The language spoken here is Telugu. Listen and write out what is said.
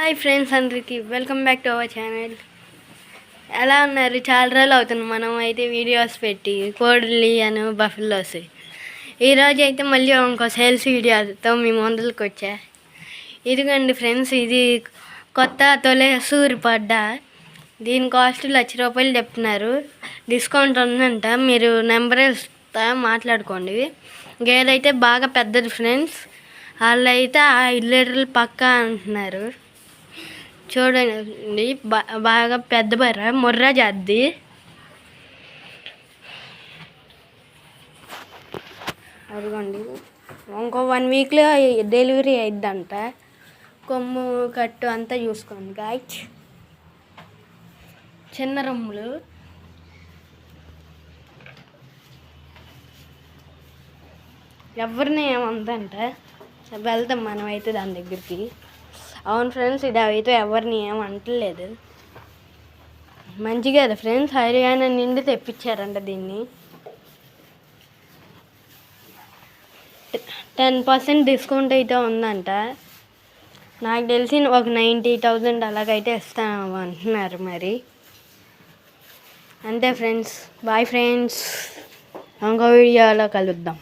హాయ్ ఫ్రెండ్స్ అందరికీ welcome back to our channel. ఎలా ఉన్నారు? చాలా రోజులు అవుతుంది మనం అయితే వీడియోస్ పెట్టి కోడిలి అని బఫెల్లోస్. ఈరోజు అయితే మళ్ళీ ఇంకో సేల్స్ వీడియోతో మీ ముందుకు వచ్చా. ఇదిగోండి ఫ్రెండ్స్, ఇది కొత్త తొలే సూరిపడ్డ. దీని కాస్ట్ ₹1,00,000 చెప్తున్నారు. డిస్కౌంట్ ఉందంట. మీరు నెంబర్ ఇస్తా మాట్లాడుకోండి. గేదైతే బాగా పెద్దది ఫ్రెండ్స్. వాళ్ళు అయితే 5 లీటర్లు పక్కా అంటున్నారు. చూడండి, బాగా పెద్ద బర్రె, ముర్రా జాతి. అదిగోండి, ఇంకో 1 వీక్లో డెలివరీ అయిద్దంట. కొమ్ము కట్టు అంతా చూసుకోండి గాయ్స్. చిన్న రొమ్ములు. ఎవరిని ఏమందంట. వెళ్తాం మనం అయితే దాని దగ్గరికి. అవును ఫ్రెండ్స్, ఇది అయితే ఎవరిని ఏమంటలేదు. మంచిగా కదా ఫ్రెండ్స్, హర్యానా నుండి తెప్పించారంట దీన్ని. 10% డిస్కౌంట్ అయితే ఉందంట. నాకు తెలిసి ఒక 90,000 అలాగైతే ఇస్తాను అంటున్నారు. మరి అంతే ఫ్రెండ్స్, బాయ్ ఫ్రెండ్స్, ఇంకో వీడియోలో కలుద్దాం.